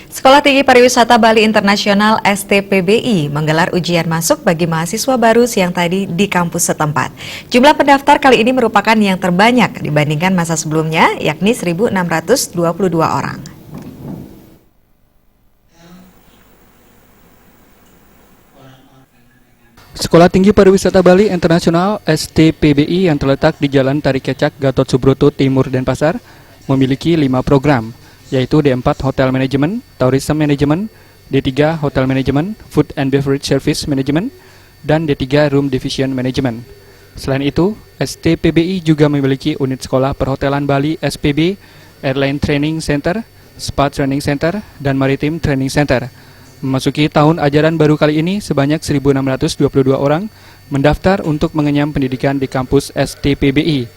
Sekolah Tinggi Pariwisata Bali Internasional (STPBI) menggelar ujian masuk bagi mahasiswa baru siang tadi di kampus setempat. Jumlah pendaftar kali ini merupakan yang terbanyak dibandingkan masa sebelumnya, yakni 1.622 orang. Sekolah Tinggi Pariwisata Bali Internasional (STPBI) yang terletak di Jalan Tarikecak, Gatot Subroto Timur, Denpasar memiliki 5 program, yaitu D4 Hotel Management, Tourism Management, D3 Hotel Management, Food and Beverage Service Management, dan D3 Room Division Management. Selain itu, STPBI juga memiliki unit sekolah perhotelan Bali SPB, Airline Training Center, Spa Training Center, dan Maritime Training Center. Memasuki tahun ajaran baru kali ini, sebanyak 1.622 orang mendaftar untuk mengenyam pendidikan di kampus STPBI.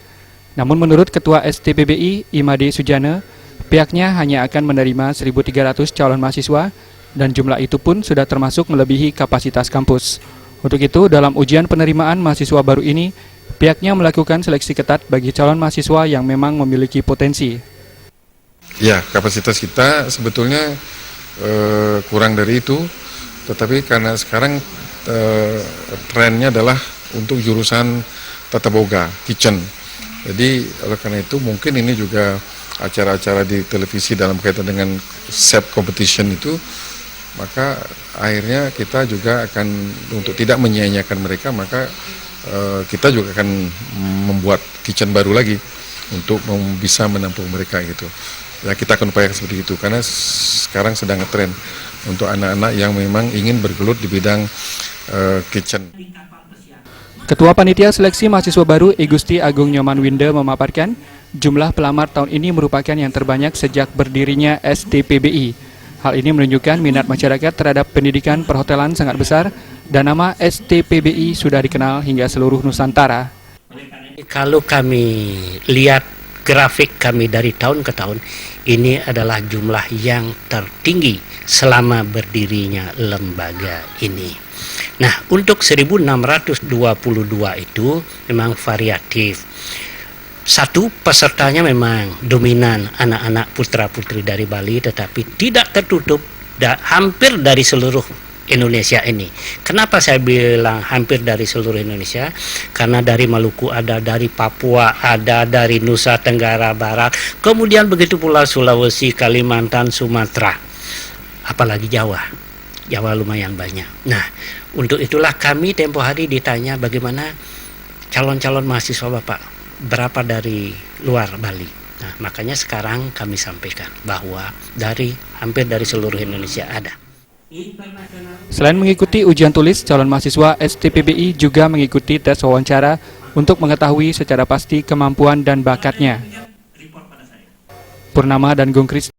Namun menurut Ketua STPBI, Imade Sujana, pihaknya hanya akan menerima 1.300 calon mahasiswa dan jumlah itu pun sudah termasuk melebihi kapasitas kampus. Untuk itu, dalam ujian penerimaan mahasiswa baru ini, pihaknya melakukan seleksi ketat bagi calon mahasiswa yang memang memiliki potensi. Ya, kapasitas kita sebetulnya kurang dari itu, tetapi karena sekarang trennya adalah untuk jurusan tata boga, kitchen. Jadi oleh karena itu mungkin ini juga acara-acara di televisi dalam kaitan dengan chef competition itu, maka akhirnya kita juga akan, untuk tidak menyia-nyiakan mereka, maka kita juga akan membuat kitchen baru lagi untuk bisa menampung mereka gitu. Ya, kita akan upayakan seperti itu karena sekarang sedang ngetren untuk anak-anak yang memang ingin bergelut di bidang kitchen. Ketua Panitia Seleksi Mahasiswa Baru Igusti Agung Nyoman Winda memaparkan jumlah pelamar tahun ini merupakan yang terbanyak sejak berdirinya STPBI. Hal ini menunjukkan minat masyarakat terhadap pendidikan perhotelan sangat besar dan nama STPBI sudah dikenal hingga seluruh Nusantara. Kalau kami lihat grafik kami dari tahun ke tahun, ini adalah jumlah yang tertinggi selama berdirinya lembaga ini. Nah, untuk 1.622 itu memang variatif. Satu, pesertanya memang dominan anak-anak putra-putri dari Bali, tetapi tidak tertutup hampir dari seluruh Indonesia ini. Kenapa saya bilang hampir dari seluruh Indonesia? Karena dari Maluku ada, dari Papua ada, dari Nusa Tenggara Barat, kemudian begitu pula Sulawesi, Kalimantan, Sumatera, apalagi Jawa. Jawa lumayan banyak. Nah, untuk itulah kami tempo hari ditanya bagaimana calon-calon mahasiswa Bapak, berapa dari luar Bali. Nah, makanya sekarang kami sampaikan bahwa hampir dari seluruh Indonesia ada. Selain mengikuti ujian tulis, calon mahasiswa STPBI juga mengikuti tes wawancara untuk mengetahui secara pasti kemampuan dan bakatnya. Purnama dan Gungkris